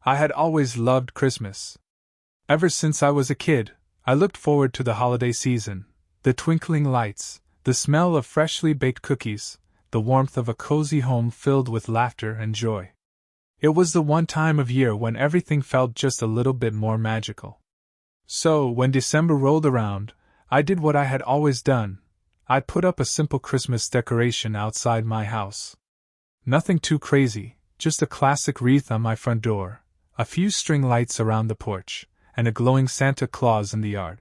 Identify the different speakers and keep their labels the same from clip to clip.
Speaker 1: I had always loved Christmas. Ever since I was a kid, I looked forward to the holiday season, the twinkling lights, the smell of freshly baked cookies, the warmth of a cozy home filled with laughter and joy. It was the one time of year when everything felt just a little bit more magical. So, when December rolled around, I did what I had always done. I put up a simple Christmas decoration outside my house. Nothing too crazy, just a classic wreath on my front door, a few string lights around the porch, and a glowing Santa Claus in the yard.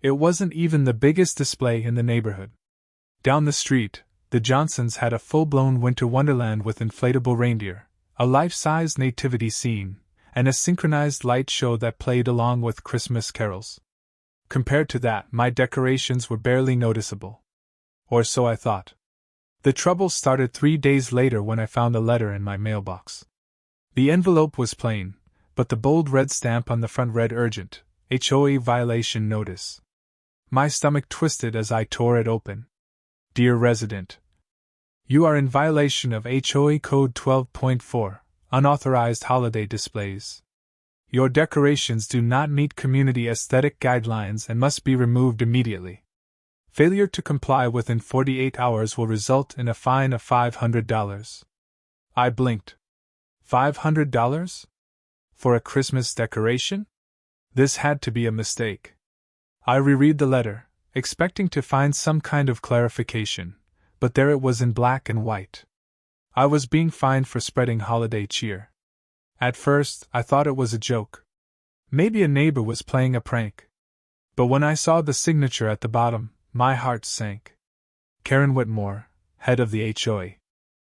Speaker 1: It wasn't even the biggest display in the neighborhood. Down the street, the Johnsons had a full-blown winter wonderland with inflatable reindeer, a life-size nativity scene, and a synchronized light show that played along with Christmas carols. Compared to that, my decorations were barely noticeable. Or so I thought. The trouble started 3 days later when I found a letter in my mailbox. The envelope was plain, but the bold red stamp on the front read urgent, HOA violation notice. My stomach twisted as I tore it open. Dear resident, you are in violation of HOA Code 12.4, unauthorized holiday displays. Your decorations do not meet community aesthetic guidelines and must be removed immediately. Failure to comply within 48 hours will result in a fine of $500. I blinked. $500? For a Christmas decoration? This had to be a mistake. I reread the letter, expecting to find some kind of clarification, but there it was in black and white. I was being fined for spreading holiday cheer. At first, I thought it was a joke. Maybe a neighbor was playing a prank. But when I saw the signature at the bottom, my heart sank. Karen Whitmore, head of the HOA.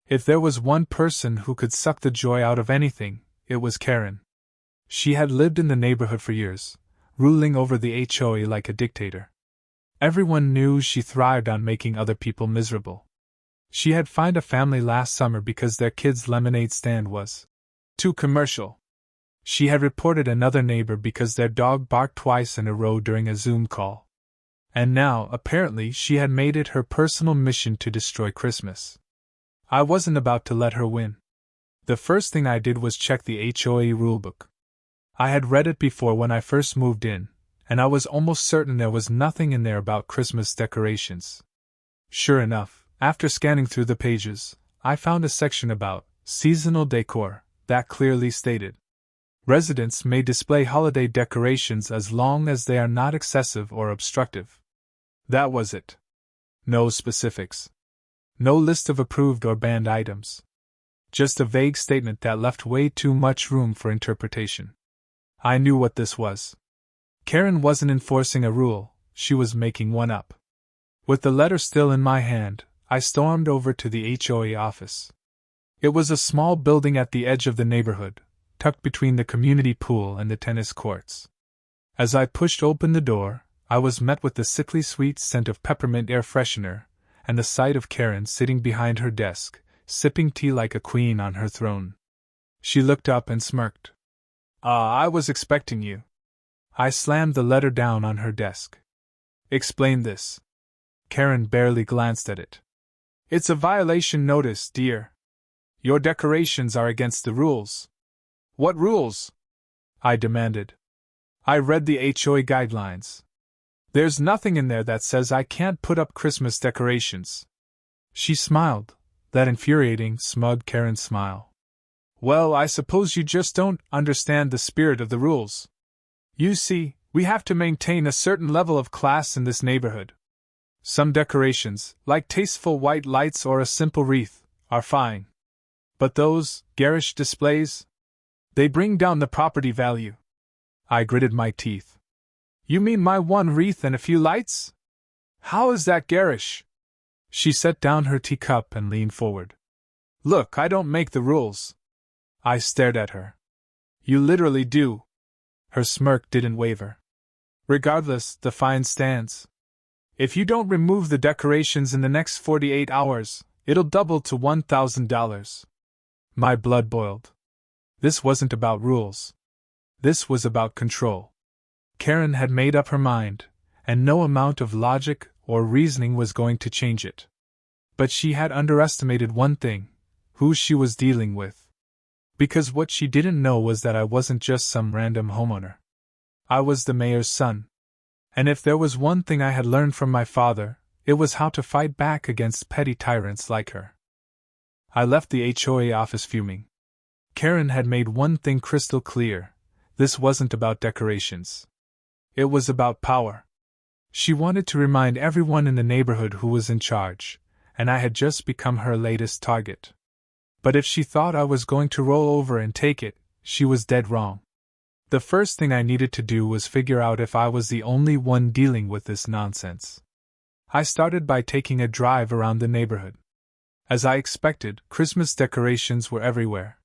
Speaker 1: If there was one person who could suck the joy out of anything, it was Karen. She had lived in the neighborhood for years, ruling over the HOA like a dictator. Everyone knew she thrived on making other people miserable. She had fined a family last summer because their kid's lemonade stand was too commercial. She had reported another neighbor because their dog barked twice in a row during a Zoom call. And now, apparently, she had made it her personal mission to destroy Christmas. I wasn't about to let her win. The first thing I did was check the HOA rulebook. I had read it before when I first moved in, and I was almost certain there was nothing in there about Christmas decorations. Sure enough, after scanning through the pages, I found a section about seasonal decor that clearly stated, residents may display holiday decorations as long as they are not excessive or obstructive. That was it. No specifics. No list of approved or banned items. Just a vague statement that left way too much room for interpretation. I knew what this was. Karen wasn't enforcing a rule, she was making one up. With the letter still in my hand, I stormed over to the HOA office. It was a small building at the edge of the neighborhood, tucked between the community pool and the tennis courts. As I pushed open the door, I was met with the sickly sweet scent of peppermint air freshener, and the sight of Karen sitting behind her desk, sipping tea like a queen on her throne. She looked up and smirked. I was expecting you." I slammed the letter down on her desk. "Explain this." Karen barely glanced at it. "It's a violation notice, dear. Your decorations are against the rules." "What rules?" I demanded. "I read the HOA guidelines. There's nothing in there that says I can't put up Christmas decorations." She smiled, that infuriating, smug Karen smile. "Well, I suppose you just don't understand the spirit of the rules. You see, we have to maintain a certain level of class in this neighborhood. Some decorations, like tasteful white lights or a simple wreath, are fine. But those garish displays, they bring down the property value." I gritted my teeth. "You mean my one wreath and a few lights? How is that garish?" She set down her teacup and leaned forward. "Look, I don't make the rules." I stared at her. "You literally do." Her smirk didn't waver. "Regardless, the fine stands. If you don't remove the decorations in the next 48 hours, it'll double to $1,000. My blood boiled. This wasn't about rules. This was about control. Karen had made up her mind, and no amount of logic or reasoning was going to change it. But she had underestimated one thing: who she was dealing with. Because what she didn't know was that I wasn't just some random homeowner. I was the mayor's son. And if there was one thing I had learned from my father, it was how to fight back against petty tyrants like her. I left the HOA office fuming. Karen had made one thing crystal clear: this wasn't about decorations. It was about power. She wanted to remind everyone in the neighborhood who was in charge, and I had just become her latest target. But if she thought I was going to roll over and take it, she was dead wrong. The first thing I needed to do was figure out if I was the only one dealing with this nonsense. I started by taking a drive around the neighborhood. As I expected, Christmas decorations were everywhere.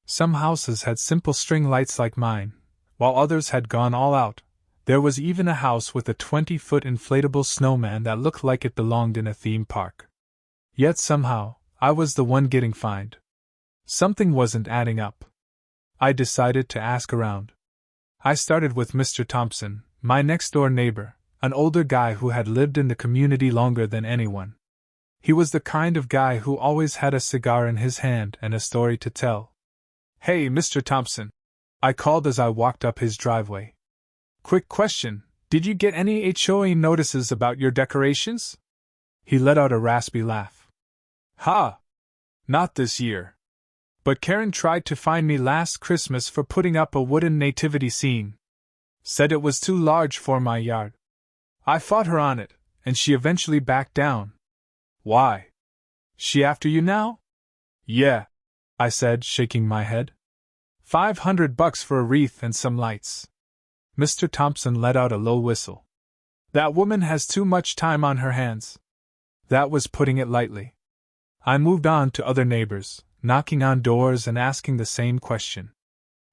Speaker 1: Some houses had simple string lights like mine, while others had gone all out. There was even a house with a 20-foot inflatable snowman that looked like it belonged in a theme park. Yet somehow, I was the one getting fined. Something wasn't adding up. I decided to ask around. I started with Mr. Thompson, my next-door neighbor, an older guy who had lived in the community longer than anyone. He was the kind of guy who always had a cigar in his hand and a story to tell. "Hey, Mr. Thompson," I called as I walked up his driveway. "Quick question, did you get any HOA notices about your decorations?" He let out a raspy laugh. "Ha! Not this year. But Karen tried to fine me last Christmas for putting up a wooden nativity scene. Said it was too large for my yard. I fought her on it, and she eventually backed down." "Why? She after you now?" "Yeah," I said, shaking my head. $500 for a wreath and some lights." Mr. Thompson let out a low whistle. "That woman has too much time on her hands." That was putting it lightly. I moved on to other neighbors, knocking on doors and asking the same question.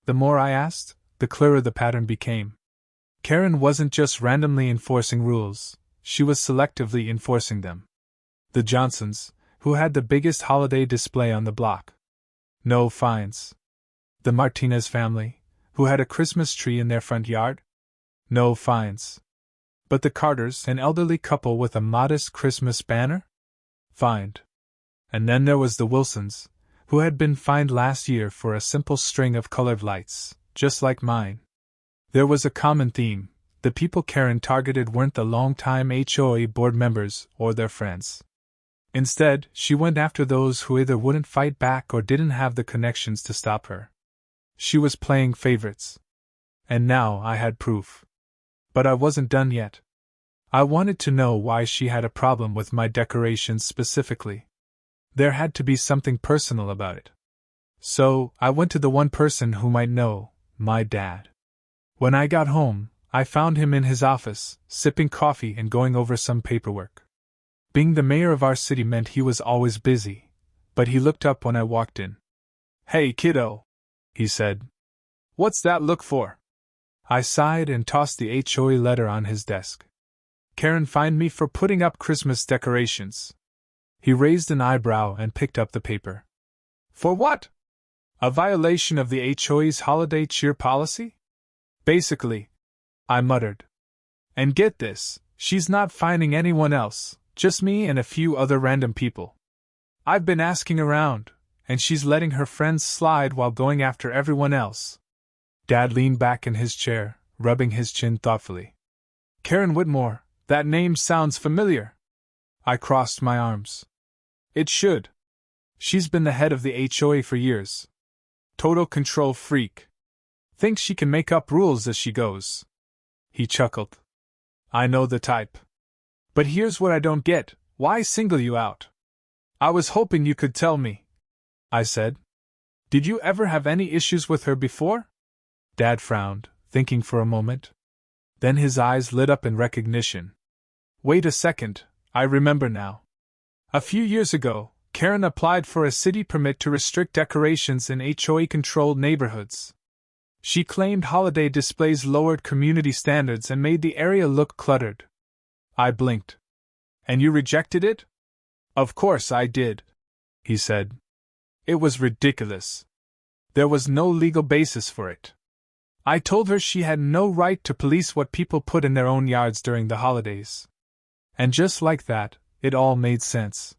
Speaker 1: The more I asked, the clearer the pattern became. Karen wasn't just randomly enforcing rules, she was selectively enforcing them. The Johnsons, who had the biggest holiday display on the block. No fines. The Martinez family, who had a Christmas tree in their front yard. No fines. But the Carters, an elderly couple with a modest Christmas banner? Fined. And then there was the Wilsons, who had been fined last year for a simple string of colored lights, just like mine. There was a common theme: the people Karen targeted weren't the long-time HOA board members or their friends. Instead, she went after those who either wouldn't fight back or didn't have the connections to stop her. She was playing favorites. And now I had proof. But I wasn't done yet. I wanted to know why she had a problem with my decorations specifically. There had to be something personal about it. So, I went to the one person who might know: my dad. When I got home, I found him in his office, sipping coffee and going over some paperwork. Being the mayor of our city meant he was always busy, but he looked up when I walked in. "Hey, kiddo," he said. "What's that look for?" I sighed and tossed the HOA letter on his desk. "Karen fined me for putting up Christmas decorations." He raised an eyebrow and picked up the paper. "For what? A violation of the HOA's holiday cheer policy?" "Basically," I muttered. "And get this, she's not fining anyone else, just me and a few other random people. I've been asking around, and she's letting her friends slide while going after everyone else." Dad leaned back in his chair, rubbing his chin thoughtfully. "Karen Whitmore, that name sounds familiar." I crossed my arms. "It should. She's been the head of the HOA for years. Total control freak. Thinks she can make up rules as she goes." He chuckled. "I know the type. But here's what I don't get: why single you out?" "I was hoping you could tell me," I said. "Did you ever have any issues with her before?" Dad frowned, thinking for a moment. Then his eyes lit up in recognition. "Wait a second, I remember now. A few years ago, Karen applied for a city permit to restrict decorations in HOA-controlled neighborhoods. She claimed holiday displays lowered community standards and made the area look cluttered." I blinked. "And you rejected it?" "Of course I did," he said. "It was ridiculous. There was no legal basis for it. I told her she had no right to police what people put in their own yards during the holidays." And just like that, it all made sense.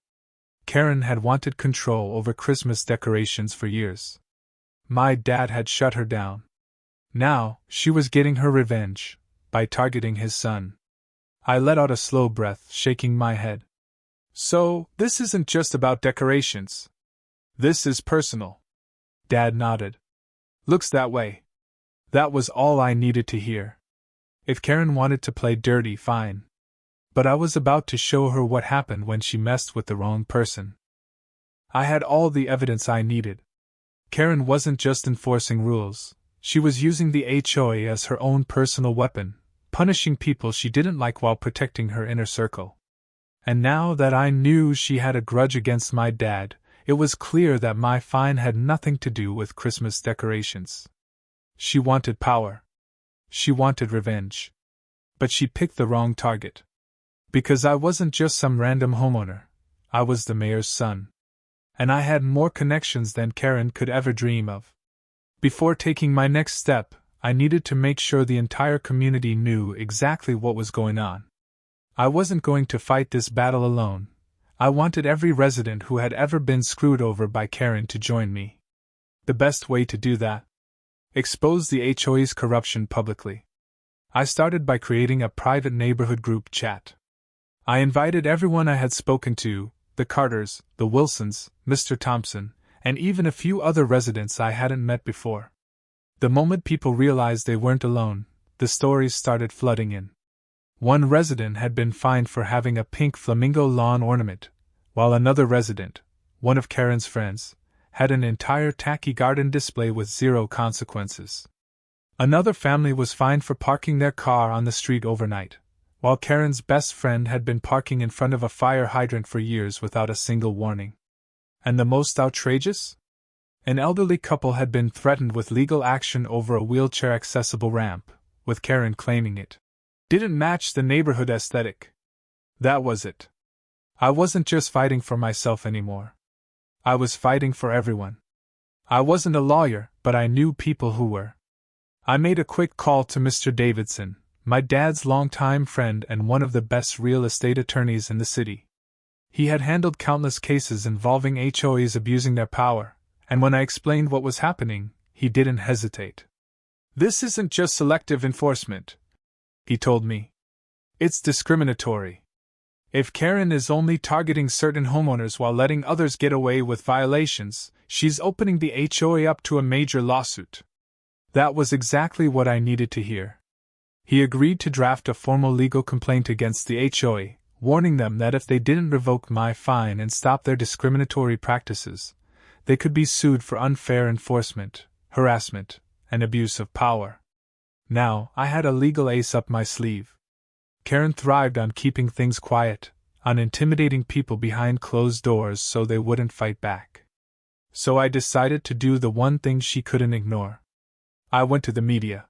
Speaker 1: Karen had wanted control over Christmas decorations for years. My dad had shut her down. Now, she was getting her revenge, by targeting his son. I let out a slow breath, shaking my head. So, this isn't just about decorations. This is personal. Dad nodded. Looks that way. That was all I needed to hear. If Karen wanted to play dirty, fine. But I was about to show her what happened when she messed with the wrong person. I had all the evidence I needed. Karen wasn't just enforcing rules, she was using the HOA as her own personal weapon, punishing people she didn't like while protecting her inner circle. And now that I knew she had a grudge against my dad, it was clear that my fine had nothing to do with Christmas decorations. She wanted power. She wanted revenge. But she picked the wrong target. Because I wasn't just some random homeowner, I was the mayor's son. And I had more connections than Karen could ever dream of. Before taking my next step, I needed to make sure the entire community knew exactly what was going on. I wasn't going to fight this battle alone. I wanted every resident who had ever been screwed over by Karen to join me. The best way to do that? Expose the HOA's corruption publicly. I started by creating a private neighborhood group chat. I invited everyone I had spoken to, the Carters, the Wilsons, Mr. Thompson, and even a few other residents I hadn't met before. The moment people realized they weren't alone, the stories started flooding in. One resident had been fined for having a pink flamingo lawn ornament, while another resident, one of Karen's friends, had an entire tacky garden display with zero consequences. Another family was fined for parking their car on the street overnight, while Karen's best friend had been parking in front of a fire hydrant for years without a single warning. And the most outrageous? An elderly couple had been threatened with legal action over a wheelchair-accessible ramp, with Karen claiming it didn't match the neighborhood aesthetic. That was it. I wasn't just fighting for myself anymore. I was fighting for everyone. I wasn't a lawyer, but I knew people who were. I made a quick call to Mr. Davidson, my dad's longtime friend and one of the best real estate attorneys in the city. He had handled countless cases involving HOAs abusing their power, and when I explained what was happening, he didn't hesitate. This isn't just selective enforcement, he told me. It's discriminatory. If Karen is only targeting certain homeowners while letting others get away with violations, she's opening the HOA up to a major lawsuit. That was exactly what I needed to hear. He agreed to draft a formal legal complaint against the HOA, warning them that if they didn't revoke my fine and stop their discriminatory practices, they could be sued for unfair enforcement, harassment, and abuse of power. Now, I had a legal ace up my sleeve. Karen thrived on keeping things quiet, on intimidating people behind closed doors so they wouldn't fight back. So I decided to do the one thing she couldn't ignore. I went to the media.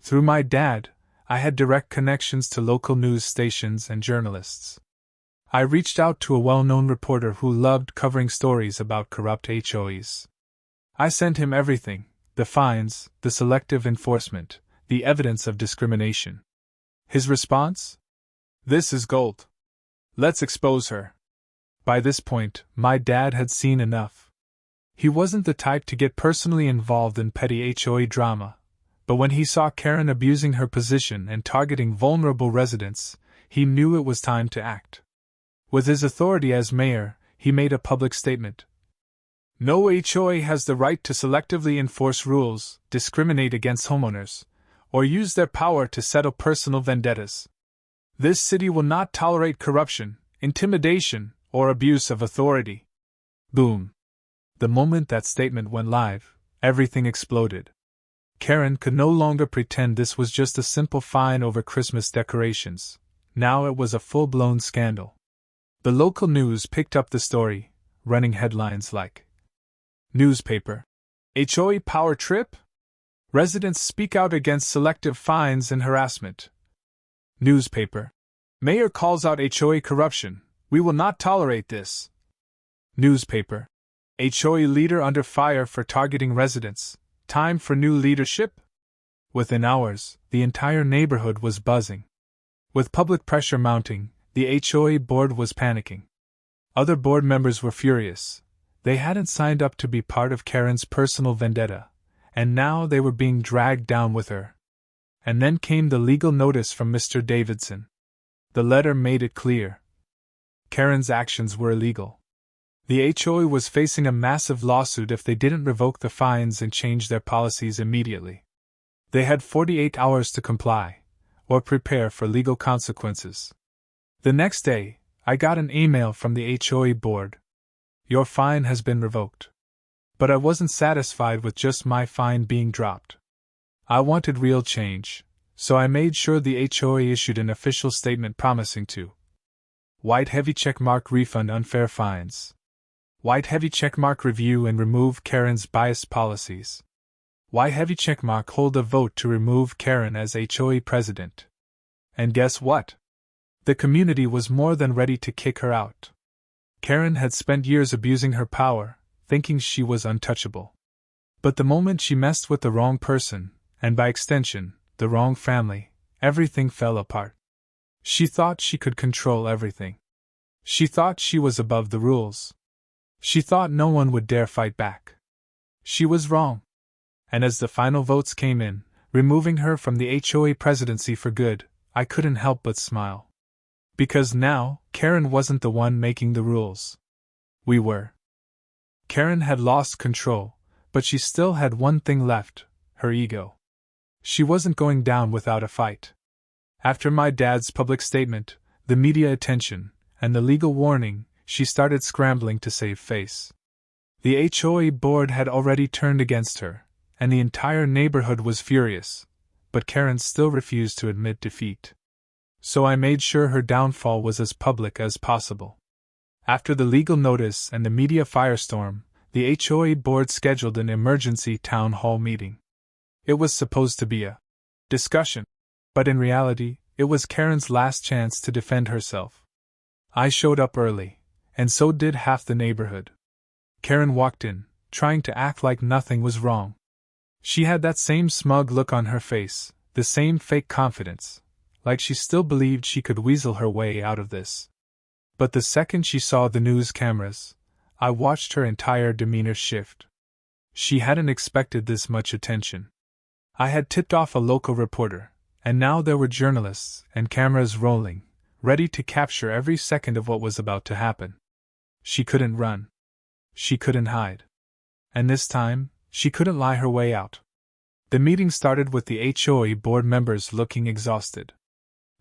Speaker 1: Through my dad, I had direct connections to local news stations and journalists. I reached out to a well-known reporter who loved covering stories about corrupt HOAs. I sent him everything: the fines, the selective enforcement, the evidence of discrimination. His response? This is gold. Let's expose her. By this point, my dad had seen enough. He wasn't the type to get personally involved in petty HOA drama, but when he saw Karen abusing her position and targeting vulnerable residents, he knew it was time to act. With his authority as mayor, he made a public statement. No HOA has the right to selectively enforce rules, discriminate against homeowners, or use their power to settle personal vendettas. This city will not tolerate corruption, intimidation, or abuse of authority. Boom. The moment that statement went live, everything exploded. Karen could no longer pretend this was just a simple fine over Christmas decorations. Now it was a full-blown scandal. The local news picked up the story, running headlines like Newspaper: HOA power trip? Residents speak out against selective fines and harassment. Newspaper: Mayor calls out HOA corruption. We will not tolerate this. Newspaper: HOA leader under fire for targeting residents. Time for new leadership? Within hours, the entire neighborhood was buzzing. With public pressure mounting, the HOA board was panicking. Other board members were furious. They hadn't signed up to be part of Karen's personal vendetta, and now they were being dragged down with her. And then came the legal notice from Mr. Davidson. The letter made it clear. Karen's actions were illegal. The HOA was facing a massive lawsuit if they didn't revoke the fines and change their policies immediately. They had 48 hours to comply, or prepare for legal consequences. The next day, I got an email from the HOA board. Your fine has been revoked. But I wasn't satisfied with just my fine being dropped. I wanted real change, so I made sure the HOA issued an official statement promising to white heavy checkmark refund unfair fines. White heavy checkmark review and remove Karen's biased policies. White heavy checkmark hold a vote to remove Karen as HOA president. And guess what? The community was more than ready to kick her out. Karen had spent years abusing her power, thinking she was untouchable. But the moment she messed with the wrong person, and by extension, the wrong family, everything fell apart. She thought she could control everything. She thought she was above the rules. She thought no one would dare fight back. She was wrong. And as the final votes came in, removing her from the HOA presidency for good, I couldn't help but smile. Because now, Karen wasn't the one making the rules. We were. Karen had lost control, but she still had one thing left, her ego. She wasn't going down without a fight. After my dad's public statement, the media attention, and the legal warning, she started scrambling to save face. The HOA board had already turned against her, and the entire neighborhood was furious, but Karen still refused to admit defeat. So I made sure her downfall was as public as possible. After the legal notice and the media firestorm, the HOA board scheduled an emergency town hall meeting. It was supposed to be a discussion, but in reality, it was Karen's last chance to defend herself. I showed up early, and so did half the neighborhood. Karen walked in, trying to act like nothing was wrong. She had that same smug look on her face, the same fake confidence, like she still believed she could weasel her way out of this. But the second she saw the news cameras, I watched her entire demeanor shift. She hadn't expected this much attention. I had tipped off a local reporter, and now there were journalists and cameras rolling, ready to capture every second of what was about to happen. She couldn't run. She couldn't hide. And this time, she couldn't lie her way out. The meeting started with the HOA board members looking exhausted.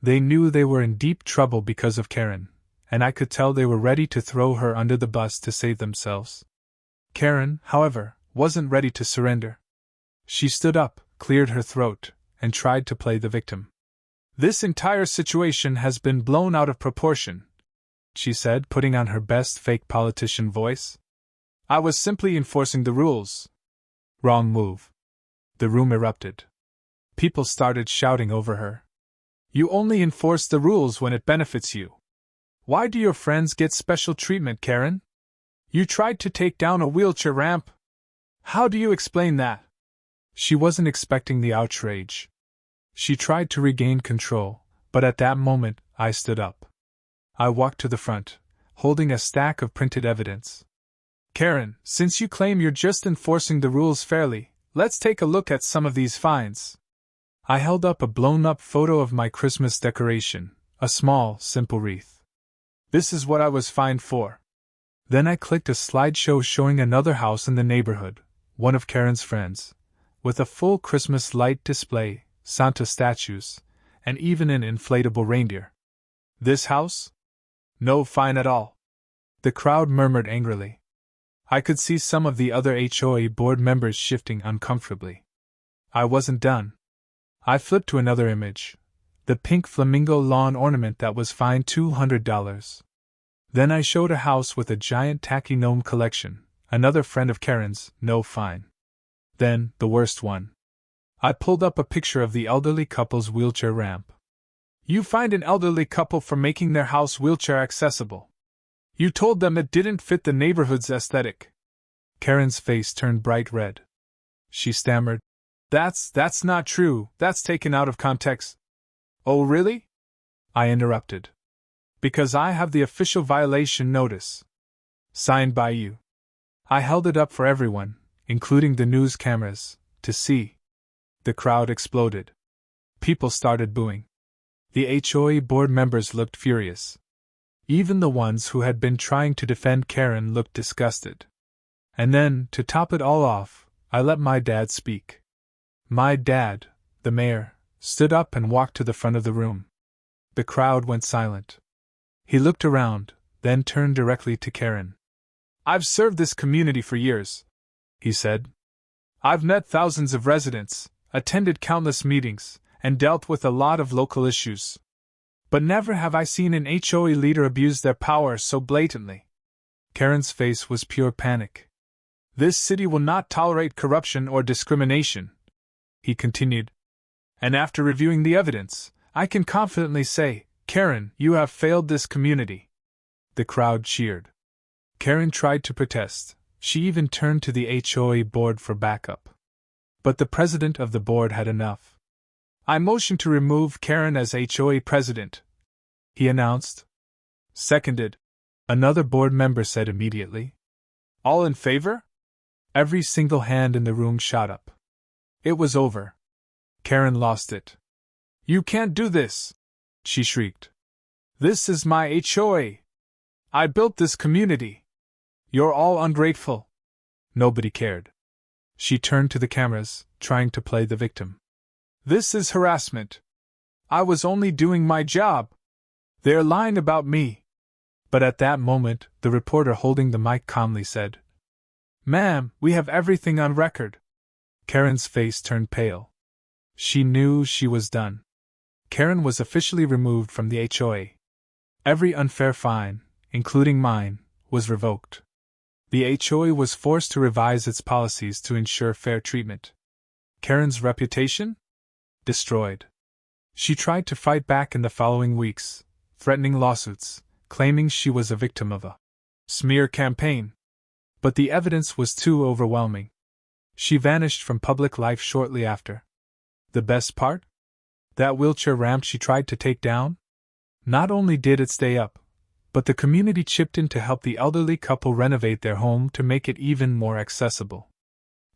Speaker 1: They knew they were in deep trouble because of Karen, and I could tell they were ready to throw her under the bus to save themselves. Karen, however, wasn't ready to surrender. She stood up, cleared her throat, and tried to play the victim. "This entire situation has been blown out of proportion," she said, putting on her best fake politician voice. "I was simply enforcing the rules." Wrong move. The room erupted. People started shouting over her. "You only enforce the rules when it benefits you. Why do your friends get special treatment, Karen? You tried to take down a wheelchair ramp. How do you explain that?" She wasn't expecting the outrage. She tried to regain control, but at that moment, I stood up. I walked to the front, holding a stack of printed evidence. "Karen, since you claim you're just enforcing the rules fairly, let's take a look at some of these fines." I held up a blown-up photo of my Christmas decoration, a small, simple wreath. "This is what I was fined for." Then I clicked a slideshow showing another house in the neighborhood, one of Karen's friends, with a full Christmas light display, Santa statues, and even an inflatable reindeer. "This house? No fine at all." The crowd murmured angrily. I could see some of the other HOA board members shifting uncomfortably. I wasn't done. I flipped to another image, the pink flamingo lawn ornament that was fined $200. Then I showed a house with a giant tacky gnome collection, another friend of Karen's, no fine. Then, the worst one. I pulled up a picture of the elderly couple's wheelchair ramp. "You fined an elderly couple for making their house wheelchair accessible. You told them it didn't fit the neighborhood's aesthetic." Karen's face turned bright red. She stammered, That's not true, that's taken out of context." "Oh, really?" I interrupted. "Because I have the official violation notice. Signed by you." I held it up for everyone, including the news cameras, to see. The crowd exploded. People started booing. The HOA board members looked furious. Even the ones who had been trying to defend Karen looked disgusted. And then, to top it all off, I let my dad speak. My dad, the mayor, stood up and walked to the front of the room. The crowd went silent. He looked around, then turned directly to Karen. "I've served this community for years," he said. "I've met thousands of residents, attended countless meetings, and dealt with a lot of local issues. But never have I seen an HOA leader abuse their power so blatantly." Karen's face was pure panic. "This city will not tolerate corruption or discrimination," he continued. "And after reviewing the evidence, I can confidently say, Karen, you have failed this community." The crowd cheered. Karen tried to protest. She even turned to the HOA board for backup. But the president of the board had enough. "I motion to remove Karen as HOA president," he announced. "Seconded," another board member said immediately. "All in favor?" Every single hand in the room shot up. It was over. Karen lost it. "You can't do this!" she shrieked. "This is my HOA. I built this community. You're all ungrateful." Nobody cared. She turned to the cameras, trying to play the victim. "This is harassment. I was only doing my job. They're lying about me." But at that moment, the reporter holding the mic calmly said, "Ma'am, we have everything on record." Karen's face turned pale. She knew she was done. Karen was officially removed from the HOA. Every unfair fine, including mine, was revoked. The HOA was forced to revise its policies to ensure fair treatment. Karen's reputation? Destroyed. She tried to fight back in the following weeks, threatening lawsuits, claiming she was a victim of a smear campaign. But the evidence was too overwhelming. She vanished from public life shortly after. The best part? That wheelchair ramp she tried to take down? Not only did it stay up, but the community chipped in to help the elderly couple renovate their home to make it even more accessible.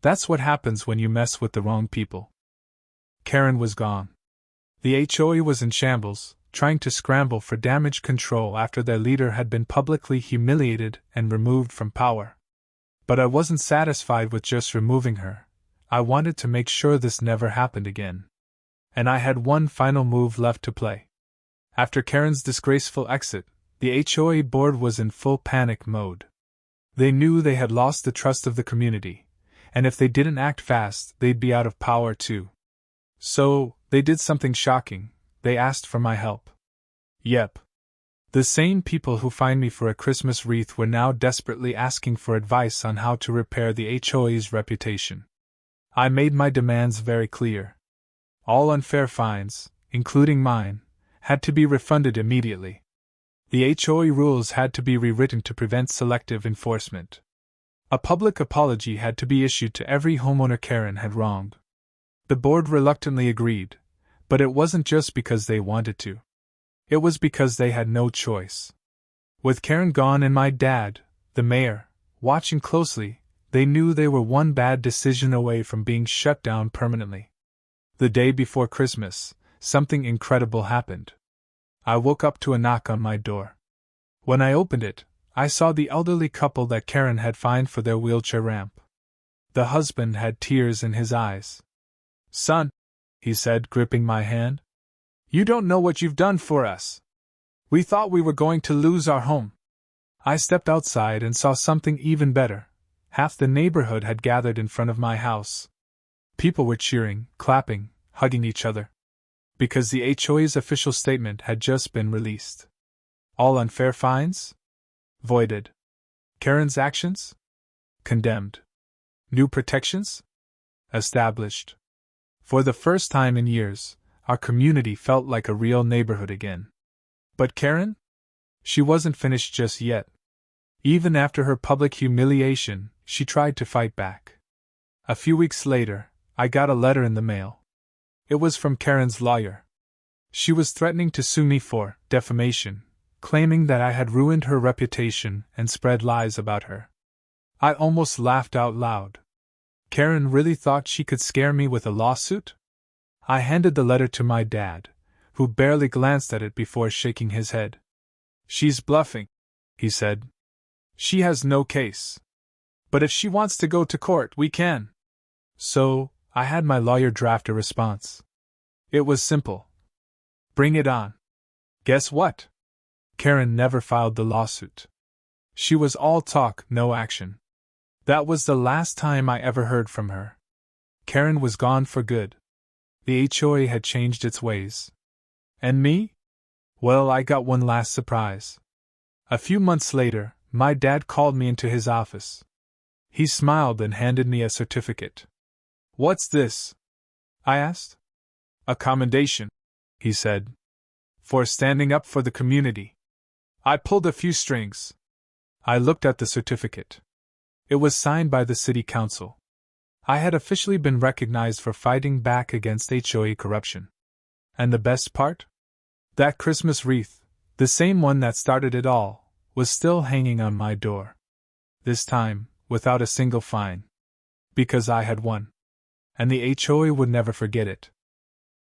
Speaker 1: That's what happens when you mess with the wrong people. Karen was gone. The HOA was in shambles, trying to scramble for damage control after their leader had been publicly humiliated and removed from power. But I wasn't satisfied with just removing her. I wanted to make sure this never happened again. And I had one final move left to play. After Karen's disgraceful exit, the HOA board was in full panic mode. They knew they had lost the trust of the community, and if they didn't act fast, they'd be out of power too. So, they did something shocking. They asked for my help. Yep. The same people who fined me for a Christmas wreath were now desperately asking for advice on how to repair the HOA's reputation. I made my demands very clear. All unfair fines, including mine, had to be refunded immediately. The HOA rules had to be rewritten to prevent selective enforcement. A public apology had to be issued to every homeowner Karen had wronged. The board reluctantly agreed, but it wasn't just because they wanted to. It was because they had no choice. With Karen gone and my dad, the mayor, watching closely, they knew they were one bad decision away from being shut down permanently. The day before Christmas, something incredible happened. I woke up to a knock on my door. When I opened it, I saw the elderly couple that Karen had fined for their wheelchair ramp. The husband had tears in his eyes. "Son," he said, gripping my hand, "you don't know what you've done for us. We thought we were going to lose our home." I stepped outside and saw something even better. Half the neighborhood had gathered in front of my house. People were cheering, clapping, hugging each other. Because the HOA's official statement had just been released. All unfair fines? Voided. Karen's actions? Condemned. New protections? Established. For the first time in years, our community felt like a real neighborhood again. But Karen? She wasn't finished just yet. Even after her public humiliation, she tried to fight back. A few weeks later, I got a letter in the mail. It was from Karen's lawyer. She was threatening to sue me for defamation, claiming that I had ruined her reputation and spread lies about her. I almost laughed out loud. Karen really thought she could scare me with a lawsuit? I handed the letter to my dad, who barely glanced at it before shaking his head. She's bluffing, he said. She has no case. But if she wants to go to court, we can. So, I had my lawyer draft a response. It was simple. Bring it on. Guess what? Karen never filed the lawsuit. She was all talk, no action. That was the last time I ever heard from her. Karen was gone for good. The HOA had changed its ways. And me? Well, I got one last surprise. A few months later, my dad called me into his office. He smiled and handed me a certificate. What's this? I asked. A commendation, he said. For standing up for the community. I pulled a few strings. I looked at the certificate. It was signed by the city council. I had officially been recognized for fighting back against HOA corruption. And the best part? That Christmas wreath, the same one that started it all, was still hanging on my door. This time, without a single fine. Because I had won. And the HOA would never forget it.